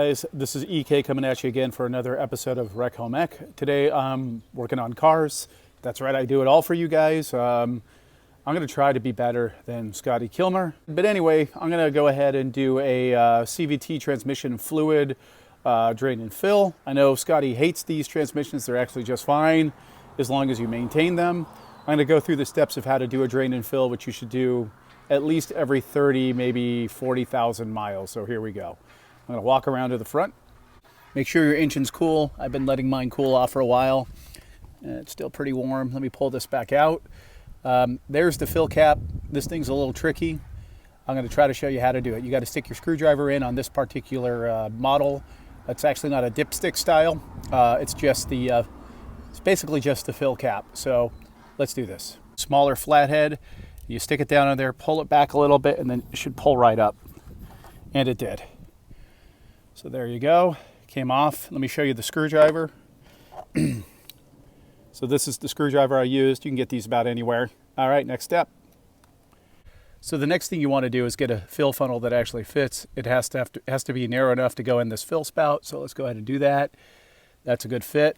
guys, this is EK coming at you again for another episode of Rec Home Ec. Today I'm working on cars. That's right, I do it all for you guys. I'm going to try to be better than Scotty Kilmer. But anyway, I'm going to go ahead and do a CVT transmission fluid drain and fill. I know Scotty hates these transmissions. They're actually just fine as long as you maintain them. I'm going to go through the steps of how to do a drain and fill, which you should do at least every 30, maybe 40,000 miles. So here we go. I'm going to walk around to the front. Make sure your engine's cool. I've been letting mine cool off for a while. It's still pretty warm. Let me pull this back out. There's the fill cap. This thing's a little tricky. I'm going to try to show you how to do it. You got to stick your screwdriver in on this particular model. It's actually not a dipstick style. It's just the, it's basically just the fill cap. So let's do this. Smaller flathead. You stick it down in there, pull it back a little bit, and then it should pull right up. And it did. So there you go. Came off. Let me show you the screwdriver. So this is the screwdriver I used. You can get these about anywhere. All right, next step. So the next thing you want to do is get a fill funnel that actually fits. It has to be narrow enough to go in this fill spout. So let's go ahead and do that. That's a good fit.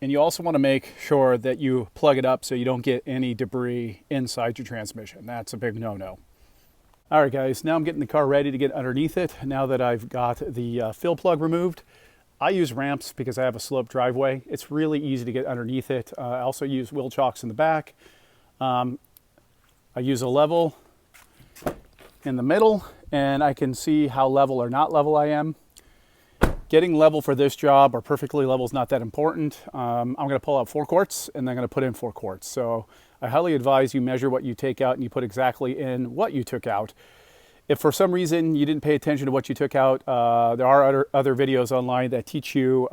And you also want to make sure that you plug it up so you don't get any debris inside your transmission. That's a big no-no. All right, guys, now I'm getting the car ready to get underneath it. Now that I've got the fill plug removed, I use ramps because I have a sloped driveway. It's really easy to get underneath it. I also use wheel chocks in the back. I use a level in the middle, and I can see how level or not level I am. Getting level for this job or perfectly level is not that important. I'm going to pull out 4 quarts, and then I'm going to put in 4 quarts. So I highly advise you measure what you take out and you put exactly in what you took out. If for some reason you didn't pay attention to what you took out, there are other videos online that teach you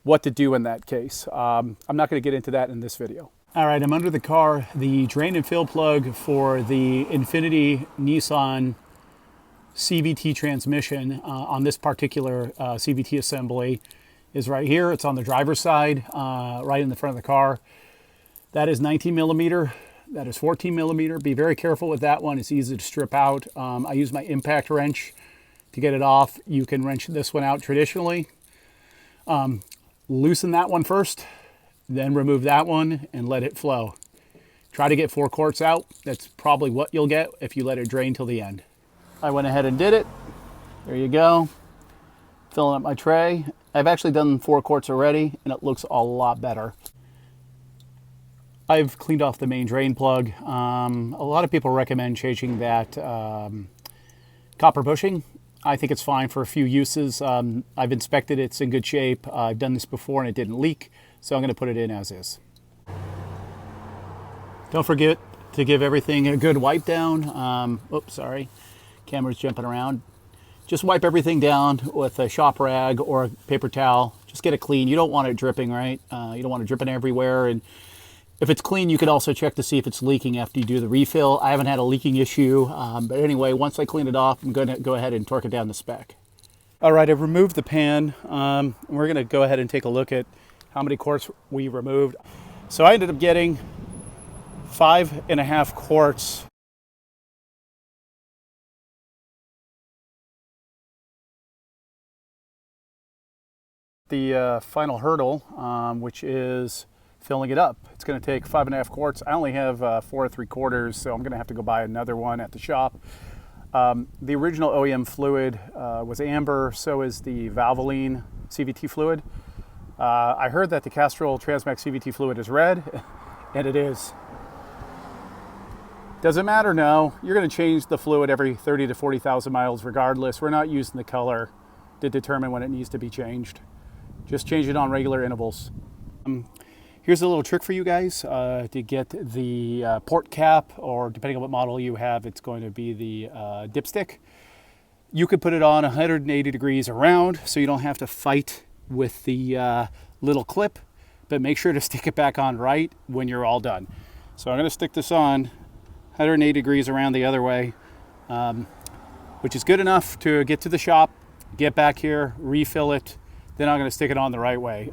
what to do in that case. I'm not going to get into that in this video. All right, I'm under the car. The drain and fill plug for the Infiniti Nissan CVT transmission on this particular CVT assembly is right here. It's on the driver's side, right in the front of the car. That is 19 millimeter. That is 14 millimeter. Be very careful with that one. It's easy to strip out. I use my impact wrench to get it off. You can wrench this one out traditionally. Loosen that one first, then remove that one and let it flow. Try to get 4 quarts out. That's probably what you'll get if you let it drain till the end. I went ahead and did it. There you go. Filling up my tray. I've actually done 4 quarts already, and it looks a lot better. I've cleaned off the main drain plug. A lot of people recommend changing that copper bushing. I think it's fine for a few uses. I've inspected it. It's in good shape. I've done this before and it didn't leak, so I'm going to put it in as is. Don't forget to give everything a good wipe down. Oops, sorry. Camera's jumping around. Just wipe everything down with a shop rag or a paper towel. Just get it clean. You don't want it dripping, right? You don't want it dripping everywhere. And if it's clean, you can also check to see if it's leaking after you do the refill. I haven't had a leaking issue, but anyway, once I clean it off, I'm going to go ahead and torque it down to spec. All right, I've removed the pan. We're going to go ahead and take a look at how many quarts we removed. So I ended up getting 5.5 quarts. The final hurdle, which is filling it up. It's going to take 5.5 quarts. I only have 4 3/4, so I'm going to have to go buy another one at the shop. The original OEM fluid was amber, so is the Valvoline CVT fluid. I heard that the Castrol Transmax CVT fluid is red, and it is. Does it matter? No. You're going to change the fluid every 30 to 40,000 miles regardless. We're not using the color to determine when it needs to be changed. Just change it on regular intervals. Here's a little trick for you guys to get the port cap, or depending on what model you have, it's going to be the dipstick. You could put it on 180 degrees around so you don't have to fight with the little clip, but make sure to stick it back on right when you're all done. So I'm going to stick this on 180 degrees around the other way, which is good enough to get to the shop, get back here, refill it, then I'm going to stick it on the right way.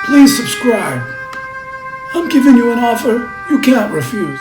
Please subscribe. I'm giving you an offer you can't refuse.